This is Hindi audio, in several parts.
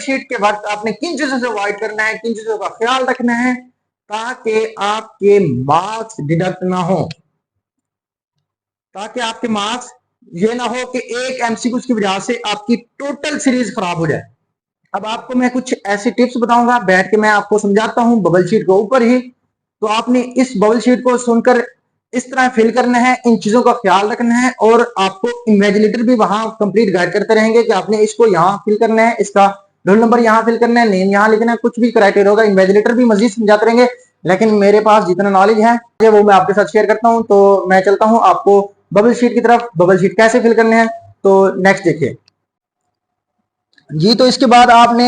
शीट के वक्त आपने किन चीजों से अवॉइड करना है, किन चीजों का ख्याल रखना है ताकि आपके मार्क्स डिडक्ट ना हो, ताकि आपके मार्क्स ये ना हो कि एक एमसीक्यू की वजह से आपकी टोटल सीरीज खराब हो जाए। अब आपको मैं कुछ ऐसी टिप्स बताऊंगा, बैठ के मैं आपको समझाता हूं बबल शीट के ऊपर ही। तो आपने इस बबल शीट को सुनकर इस तरह फिल करना है, इन चीजों का ख्याल रखना है, और आपको इन्विजिलेटर भी वहां कंप्लीट गाइड करते रहेंगे कि आपने इसको यहाँ फिल करना है, इसका रोल नंबर यहाँ फिल करना है, नेम यहाँ लिखना है, कुछ भी क्राइटेरिया होगा इन्विजिलेटर भी मजीद समझाते रहेंगे। लेकिन मेरे पास जितना नॉलेज है वो मैं आपके साथ शेयर करता हूं। तो मैं चलता हूं आपको बबल शीट की तरफ, बबल शीट कैसे फिल करने हैं। तो नेक्स्ट देखिए जी। तो इसके बाद आपने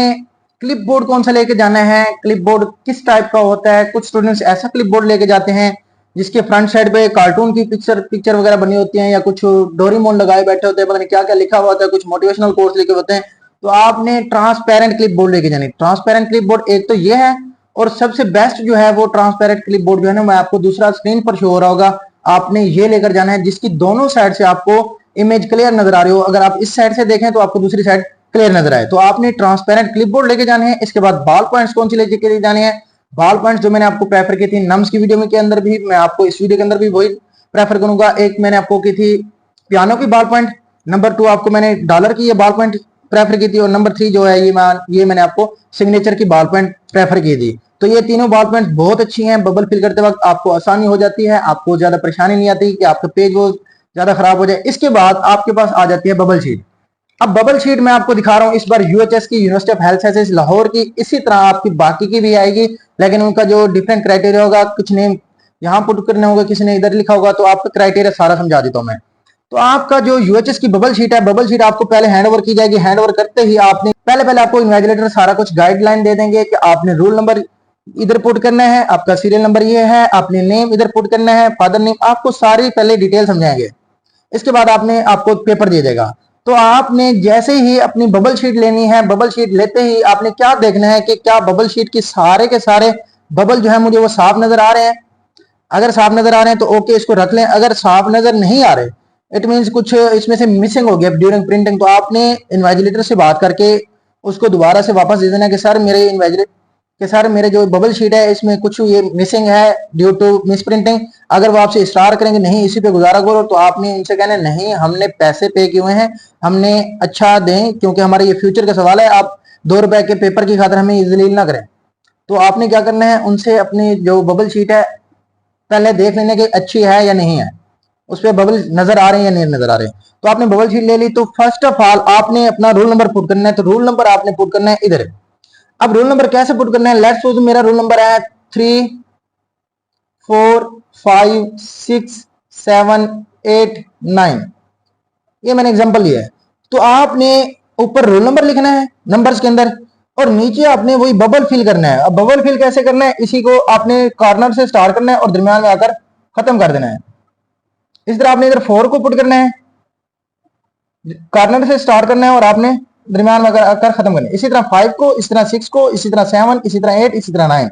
क्लिपबोर्ड कौन सा लेके जाना है, क्लिपबोर्ड किस टाइप का होता है। कुछ स्टूडेंट्स ऐसा क्लिपबोर्ड लेके जाते हैं जिसके फ्रंट साइड पे कार्टून की पिक्चर वगैरह बनी होती है, या कुछ डोरेमोन लगाए बैठे होते हैं, पता नहीं क्या क्या लिखा हुआ होता है, कुछ मोटिवेशनल कोर्स लिखे होते हैं। तो आपने ट्रांसपेरेंट क्लिपबोर्ड लेके जानी। ट्रांसपेरेंट क्लिपबोर्ड एक तो ये है, और सबसे बेस्ट जो है वो ट्रांसपेरेंट क्लिपबोर्ड जो है ना, मैं आपको दूसरा स्क्रीन पर शो हो रहा होगा, आपने ये लेकर जाना है जिसकी दोनों साइड से आपको इमेज क्लियर नजर आ रही हो। अगर आप इस साइड से देखें तो आपको दूसरी साइड क्लियर नजर आए। तो आपने ट्रांसपेरेंट क्लिपबोर्ड लेके जाने हैं। इसके बाद बॉल पॉइंट्स कौन सी लेके जाने हैं, बॉल पॉइंट्स जो मैंने आपको प्रेफर की थी नम्स की वीडियो में के अंदर भी, मैं आपको इस वीडियो के अंदर भी वही प्रेफर करूंगा। एक मैंने आपको की थी पियानो की बॉल पॉइंट, नंबर 2 आपको मैंने डॉलर की ये बॉल पॉइंट प्रेफर की थी, और नंबर 3 जो है ये मैंने आपको सिग्नेचर की बॉल पॉइंट प्रेफर की थी। तो ये तीनों बॉल पॉइंट बहुत अच्छी हैं, बबल फिल करते वक्त आपको आसानी हो जाती है, आपको ज्यादा परेशानी नहीं आती कि आपका पेज वो ज्यादा खराब हो जाए। इसके बाद आपके पास आ जाती है बबल शीट। अब बबल शीट मैं आपको दिखा रहा हूं इस बार यूएचएस की, university of health sciences Lahore की। इसी तरह आपकी बाकी की भी आएगी, लेकिन उनका जो डिफरेंट क्राइटेरिया होगा, कुछ नेम यहाँ पुट करने होगा, किसी ने इधर लिखा होगा, तो आपका क्राइटेरिया सारा समझा देता हूं मैं। तो आपका जो यूएचएस की बबल शीट है, बबल शीट आपको पहले हैंड ओवर की जाएगी। हैंड ओवर करते ही आपने पहले आपको इन्विजिलेटर सारा कुछ गाइडलाइन दे देंगे कि आपने रोल नंबर इधर पुट करना है, आपका सीरियल नंबर ये है, आपने नेम इधर पुट करना है, फादर नेम, आपको सारी पहले डिटेल समझाएंगे। इसके बाद आपको पेपर दे देगा। तो आपने जैसे ही अपनी बबल शीट लेनी है, बबल शीट लेते ही आपने क्या देखना है कि क्या बबल शीट की सारे के सारे बबल जो है मुझे वो साफ नजर आ रहे हैं। अगर साफ नजर आ रहे हैं तो ओके, इसको रख लें। अगर साफ नजर नहीं आ रहे, इट मींस कुछ इसमें से मिसिंग हो गया ड्यूरिंग प्रिंटिंग, तो आपने इन्विजिलेटर से बात करके उसको दोबारा से वापस दे देना कि सर मेरे इन्विजिलेटर कि सर मेरे जो बबल शीट है इसमें कुछ ये मिसिंग है ड्यू टू मिस प्रिंटिंग। अगर वो आपसे इस्रार करेंगे नहीं इसी पे गुजारा करो, तो आपने इनसे कहना नहीं, हमने पैसे पे किए हुए हैं, हमने अच्छा दें, क्योंकि हमारे ये फ्यूचर का सवाल है, आप 2 रुपए के पेपर की खातिर हमें जलील ना करें। तो आपने क्या करना है, उनसे अपनी जो बबल शीट है पहले देख लेने की अच्छी है या नहीं है, उस पर बबल नजर आ रहे हैं या नहीं नजर आ रहे हैं। तो आपने बबल शीट ले ली, तो फर्स्ट ऑफ ऑल आपने अपना रोल नंबर पुट करना है। तो रोल नंबर आपने पुट करना है इधर। अब रोल नंबर कैसे पुट करना है, लेट्स सपोज मेरा रोल नंबर है 3 4 5 6 7 8 9, ये मैंने एग्जांपल लिया है। तो आपने ऊपर रोल नंबर लिखना है नंबर्स के अंदर, और नीचे आपने वही बबल फिल करना है। अब बबल फिल कैसे करना है, इसी को आपने कॉर्नर से स्टार्ट करना है और दरमियान में आकर खत्म कर देना है। इस तरह आपने इधर 4 को पुट करना है, कॉर्नर से स्टार्ट करना है और आपने दरमियान में आकर खत्म करना है। इसी तरह 5 को, इसी तरह 6 को, इसी तरह 7, इसी तरह 8, इसी तरह 9।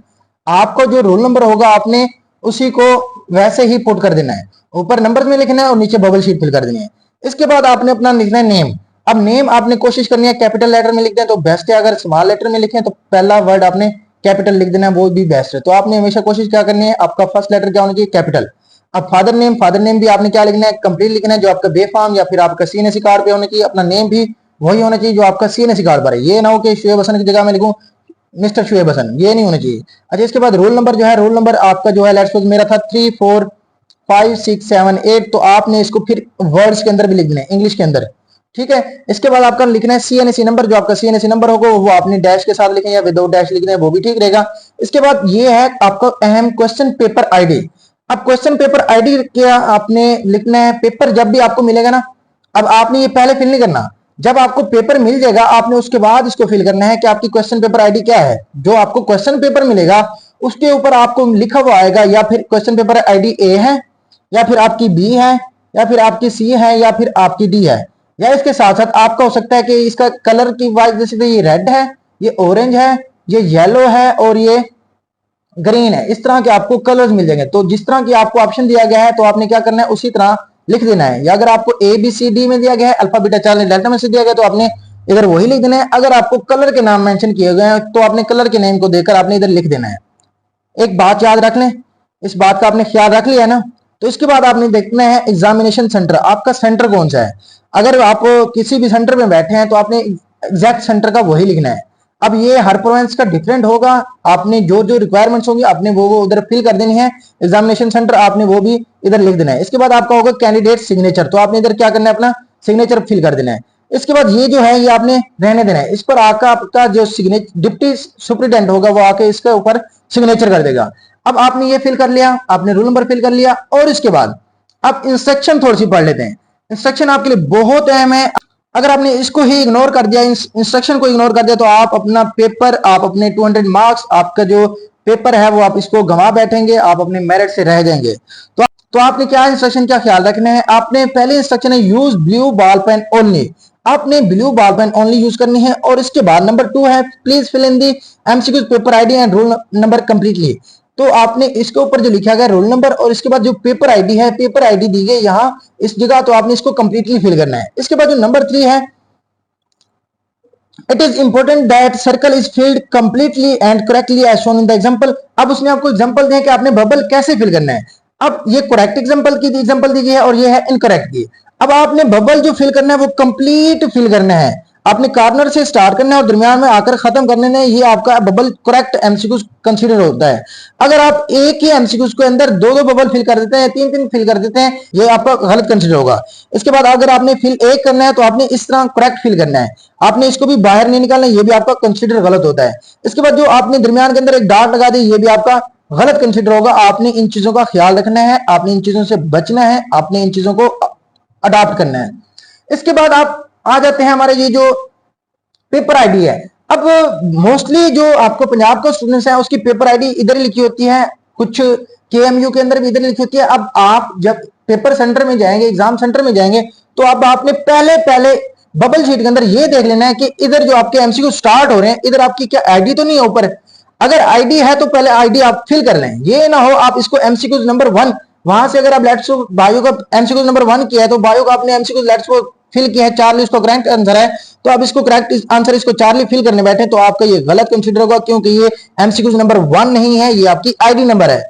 आपको जो रोल नंबर होगा आपने उसी को वैसे ही पुट कर देना है, ऊपर नंबर में लिखना है और नीचे बबल शीट फिल कर देनी है। इसके बाद आपने अपना लिखना है नेम। अब नेम आपने कोशिश करनी है कैपिटल लेटर में लिख दें तो बेस्ट है, अगर स्मॉल लेटर में लिखें तो पहला वर्ड आपने कैपिटल लिख देना है, वो भी बेस्ट है। तो आपने हमेशा कोशिश क्या करनी है, आपका फर्स्ट लेटर क्या होना चाहिए, कैपिटल। अब फादर नेम भी आपने क्या लिखना है, कंप्लीट लिखना है, जो आपका बेफाम या फिर आपका सीएनसी कार्ड पे होना चाहिए। अपना नेम भी वही होना चाहिए जो आपका सीएनसी कार्ड पर है, ये ना हो कि शुएब हसन की जगह में लिखूं मिस्टर शुएब हसन, ये नहीं होना चाहिए। अच्छा, इसके बाद रोल नंबर जो है, रोल नंबर आपका जो है लेट्स सपोज मेरा था 3 4 5 6 7 8, तो आपने इसको फिर वर्ड्स के अंदर भी लिख देना है, इंग्लिश के अंदर, ठीक है। इसके बाद आपका लिखना है सीएनसी नंबर, जो आपका सीएनसी नंबर होगा वो आपने डैश के साथ लिखें या विदाउट डैश लिखना है, वो भी ठीक रहेगा। इसके बाद ये है आपका अहम क्वेश्चन पेपर आईडी। अब क्वेश्चन पेपर आईडी क्या आपने लिखना है, पेपर जब भी आपको मिलेगा ना, अब आपने ये पहले फिल नहीं करना, जब आपको पेपर मिल जाएगा आपने उसके बाद इसको फिल करना है कि आपकी क्वेश्चन पेपर आईडी क्या है। जो आपको क्वेश्चन पेपर मिलेगा उसके ऊपर आपको लिखा हुआ आएगा, या फिर क्वेश्चन पेपर आईडी ए है, या फिर आपकी बी है, या फिर आपकी सी है, या फिर आपकी डी है, या इसके साथ साथ आपका हो सकता है कि इसका कलर की वाइज, जैसे ये रेड है, ये ऑरेंज है, ये येलो है और ये ग्रीन है, इस तरह के आपको कलर्स मिल जाएंगे। तो जिस तरह की आपको ऑप्शन दिया गया है तो आपने क्या करना है उसी तरह लिख देना है। या अगर आपको ए बी सी डी में दिया गया है, अल्फा बीटा चार्ट डेल्टा में से दिया गया तो आपने इधर वही लिख देना है। अगर आपको कलर के नाम मेंशन किए गए हैं तो आपने कलर के नेम को देकर आपने इधर लिख देना है। एक बात याद रख लें, इस बात का आपने ख्याल रख लिया ना। तो इसके बाद आपने देखना है एग्जामिनेशन सेंटर, आपका सेंटर कौन सा है। अगर आप किसी भी सेंटर में बैठे हैं तो आपने एग्जैक्ट सेंटर का वही लिखना है। अब ये हर प्रोविंस का डिफरेंट होगा, आपने जो जो रिक्वायरमेंट्स होंगी आपने वो उधर फिल कर देनी है। एग्जामिनेशन सेंटर आपने वो भी इधर लिख देना है। इसके बाद आपका होगा कैंडिडेट सिग्नेचर, तो आपने इधर क्या करना है, अपना सिग्नेचर फिल कर देना है। इसके बाद ये जो है ये आपने रहने देना है। इस पर आकर आपका जो डिप्टी सुप्रिटेंडेंट होगा वो आके इसके ऊपर सिग्नेचर कर देगा। अब आपने ये फिल कर लिया, आपने रोल नंबर फिल कर लिया, और इसके बाद आप इंस्ट्रक्शन थोड़ी सी पढ़ लेते हैं। इंस्ट्रक्शन आपके लिए बहुत अहम है। अगर आपने इसको ही इग्नोर कर दिया, इंस्ट्रक्शन को इग्नोर कर दिया, तो आप अपना पेपर, आप अपने 200 मार्क्स, आपका जो पेपर है वो आप इसको गंवा बैठेंगे, आप अपने मेरिट से रह जाएंगे। तो आपने क्या इंस्ट्रक्शन का ख्याल रखना है। आपने पहले इंस्ट्रक्शन है use blue ball pen only, आपने blue ball pen only use करनी है। और इसके बाद नंबर 2 है please fill in the MCQ paper ID and roll number completely. तो आपने इसके ऊपर जो लिखा गया रोल नंबर और इसके बाद जो पेपर आईडी है, पेपर आईडी दी गई यहाँ इस जगह, तो आपने इसको कंप्लीटली फिल करना है। इसके बाद जो नंबर 3 है, it is important that circle is filled completely and correctly as shown in the example. अब उसने आपको एग्जांपल दिया कि आपने बबल कैसे फिल करना है। अब ये करेक्ट एग्जांपल दी गई है और ये है इनकरेक्ट की। अब आपने बबल जो फिल करना है वो कंप्लीट फिल करना है। आपने कॉर्नर से स्टार्ट करना है और दरमियान में आकर खत्म करने में, ये आपका बबल करेक्ट एमसीक्यू कंसीडर होता है। अगर आप एक ही एमसीक्यू के अंदर 2-2 बबल फिल कर देते हैं, 3-3 फिल कर देते हैं, ये आपका गलत कंसीडर होगा। इसके बाद अगर आपने फिल एक करना है तो आपने इस तरह करेक्ट फिल करना है, आपने इसको भी बाहर नहीं निकालना, ये भी आपका कंसीडर गलत होता है। इसके बाद जो आपने दरमियान के अंदर एक डॉट लगा दी, ये भी आपका गलत कंसीडर होगा। आपने इन चीजों का ख्याल रखना है, आपने इन चीजों से बचना है, आपने इन चीजों को अडॉप्ट करना है। इसके बाद आप आ जाते हैं हमारे ये जो पेपर आईडी है। अब मोस्टली जो आपको पंजाब का स्टूडेंट्स है उसकी पेपर आईडी इधर ही लिखी होती है, कुछ केएमयू के अंदर भी इधर लिखी होती है। अब आप जब पेपर सेंटर में जाएंगे, एग्जाम सेंटर में जाएंगे, तो अब आपने पहले बबल शीट के अंदर ये देख लेना है कि इधर जो आपके एमसीक्यू स्टार्ट हो रहे हैं, इधर आपकी क्या आईडी तो नहीं है ऊपर। अगर आईडी है तो पहले आईडी आप फिल कर लें। ये ना हो आप इसको एमसीक्यू नंबर 1, वहां से अगर आप लेट्स बायो का एमसीक्यू नंबर 1 किया है तो बायो का आपने एमसीक्यू लेट्स को फिल किया है, चार्ली इसको करेक्ट आंसर है, तो आप इसको करेक्ट आंसर इसको चार्ली फिल करने बैठे तो आपका ये गलत कंसीडर होगा, क्योंकि ये एमसीक्यू नंबर 1 नहीं है, ये आपकी आईडी नंबर है।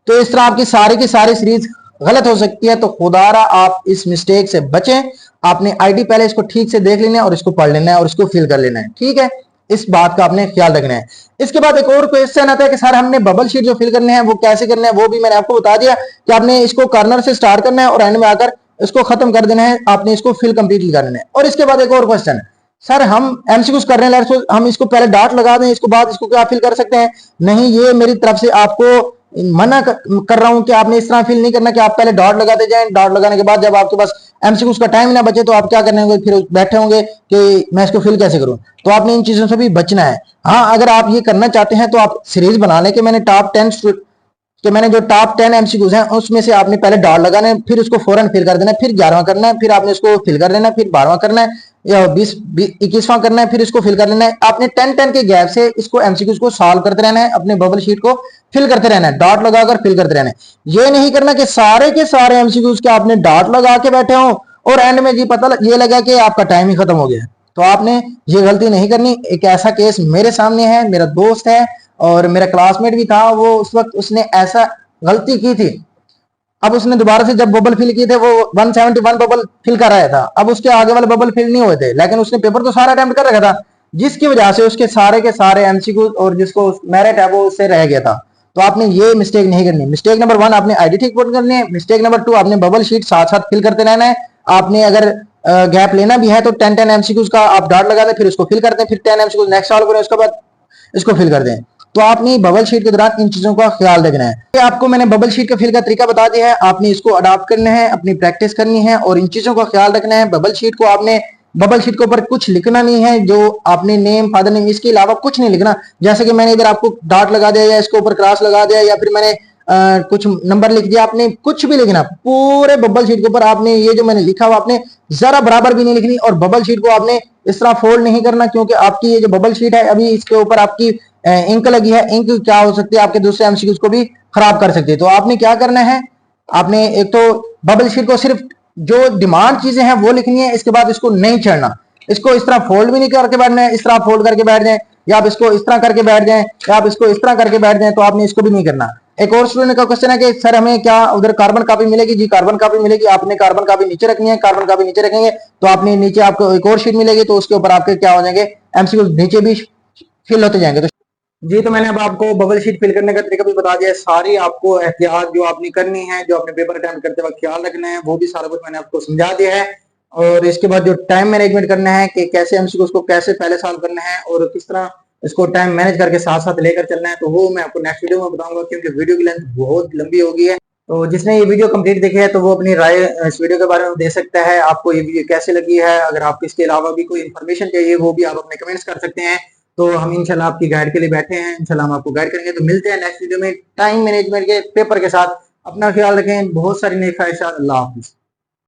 तो इस तरह आपकी सारी की सारी सीरीज गलत हो सकती है। तो खुदारा आप इस मिस्टेक से बचें। आपने आईडी पहले इसको ठीक से देख लेना है और इसको पढ़ लेना है और इसको फिल कर लेना है, ठीक है। इस बात का आपने ख्याल रखना है। इसके बाद एक और क्वेश्चन आता है कि सर हमने बबल शीट जो फिल करने हैं वो कैसे करने हैं, वो भी मैंने आपको बता दिया कि आपने इसको कॉर्नर से स्टार्ट करना है और एंड में आकर इसको खत्म कर देना है, आपने इसको फिल कंप्लीटली करना है। और इसके बाद एक और क्वेश्चन, सर हम एमसीक्यूज कर रहे हैं, हम इसको पहले डॉट लगा दें, इसको बाद इसको क्या फिल कर सकते हैं? नहीं, ये मेरी तरफ से आपको मना कर रहा हूं कि आपने इस तरह फिल नहीं करना कि आप पहले डॉट लगाते जाएं। डॉट लगाने के बाद जब आपके पास एमसीक्यूज का टाइम ना बचे तो आप क्या करने होंगे, फिर बैठे होंगे कि मैं इसको फिल कैसे करूं। तो आपने इन चीजों से भी बचना है। हाँ, अगर आप ये करना चाहते हैं तो आप सीरीज बना लें कि मैंने जो टॉप 10 एमसीक्यूज हैं उसमें से आपने पहले डॉट लगाना है, फिर उसको फौरन फिल कर देना है, फिर 11वां करना है, फिर आपने इसको फिल कर देना है, फिर 12वां करना है या 21वां करना है, फिर इसको फिल कर लेना है। आपने 10 के गैप से इसको एमसीक्यूज को सॉल्व करते रहना है, अपने बबल शीट को फिल करते रहना है, डॉट लगाकर फिल करते रहना है। ये नहीं करना कि सारे के सारे एमसीक्यूज के आपने डॉट लगा के बैठे हो और एंड में जी ये लगा कि आपका टाइम ही खत्म हो गया। तो आपने ये गलती नहीं करनी। एक ऐसा केस मेरे सामने है, मेरा दोस्त है और मेरा क्लासमेट भी था, वो उस वक्त उसने ऐसा गलती की थी। अब उसने दोबारा से जब बबल फिल किए थे वो 171 बबल फिल कर रहा था, अब उसके आगे वाले बबल फिल नहीं हुए थे, लेकिन उसने पेपर तो सारा अटेम्प्ट कर रखा था, जिसकी वजह से उसके सारे के सारे एमसीक्यू और जिसको मेरिट है वो उससे रह गया था। तो आपने ये मिस्टेक नहीं करनी। मिस्टेक नंबर 1 आपने आईडी ठीक पुट करनी है। मिस्टेक नंबर 2 आपने बबल शीट साथ साथ फिल करते रहना है। आपने अगर गैप लेना भी है तो 10 एमसीक्यूज का आप डॉट लगा दें, फिर उसको फिल करते हैं, फिर 10 एमसीक्यूज नेक्स्ट सॉल्व करें, उसके बाद इसको फिल कर दें। तो आपने बबल शीट के दौरान इन चीजों का ख्याल रखना है। आपको मैंने बबल शीट का फिल का तरीका बता दिया है, आपने इसको अडॉप्ट करना है, अपनी प्रैक्टिस करनी है और इन चीजों का ख्याल रखना है। बबल शीट के ऊपर कुछ लिखना नहीं है, जो आपने नेम, फादर नेम, इसके अलावा कुछ नहीं लिखना। जैसे कि मैंने इधर आपको डॉट लगा दिया या इसके ऊपर क्रॉस लगा दिया या फिर मैंने कुछ नंबर लिख दिया, आपने कुछ भी लिखना। पूरे बबल शीट के ऊपर आपने ये जो मैंने लिखा हुआ आपने जरा बराबर भी नहीं लिखनी और बबल शीट को आपने इस तरह फोल्ड नहीं करना, क्योंकि आपकी ये जो बबल शीट है अभी इसके ऊपर आपकी इंक लगी है। इंक क्या हो सकती है, आपके दूसरे एमसीक्यूज को भी खराब कर सकती है। तो आपने क्या करना है, आपने एक तो बबल शीट को सिर्फ जो डिमांड चीजें हैं वो लिखनी है, इसके बाद इसको नहीं छेड़ना। इसको इस तरह फोल्ड भी नहीं करके बैठना है, इस तरह फोल्ड करके बैठ जाए, या आप इसको इस तरह करके बैठ जाए, या आप इसको इस तरह करके बैठ जाए, तो आपने इसको भी नहीं करना। एक और स्टूडेंट का क्वेश्चन है कि सर हमें क्या उधर कार्बन कॉपी मिलेगी? जी कार्बन कॉपी मिलेगी। आपने कार्बन कॉपी नीचे रखनी है, कार्बन कॉपी नीचे रखेंगे तो आपने नीचे आपको एक और शीट मिलेगी, तो उसके ऊपर आपके क्या हो जाएंगे, एमसीक्यू नीचे भी फिल होते जाएंगे। तो जी, तो मैंने अब आपको बबल शीट फिल करने का तरीका भी बता दिया है। सारी आपको एहतियात जो आपने करनी है, जो आपने पेपर अटेम्प्ट करते वक्त ख्याल रखना है, वो भी सारा कुछ मैंने आपको समझा दिया है। और इसके बाद जो टाइम मैनेजमेंट करना है कि कैसे एमसीक्यू को कैसे पहले सॉल्व करना है और किस तरह इसको टाइम मैनेज करके साथ साथ लेकर चलना है, तो वो मैं आपको नेक्स्ट वीडियो में बताऊंगा, क्योंकि वीडियो की लेंथ बहुत लंबी हो गई है। तो जिसने ये वीडियो कंप्लीट देखी है तो वो अपनी राय इस वीडियो के बारे में दे सकता है। आपको ये वीडियो कैसे लगी है? अगर आपको इसके अलावा भी कोई इन्फॉर्मेशन चाहिए वो भी आप अपने कमेंट्स कर सकते हैं। तो हम इंशाल्लाह आपकी गाइड के लिए बैठे हैं, इंशाल्लाह हम आपको गाइड करेंगे। तो मिलते हैं नेक्स्ट वीडियो में टाइम मैनेजमेंट के पेपर के साथ। अपना ख्याल रखें, बहुत सारी नई ख्वाहिशात। अल्लाह हाफिज।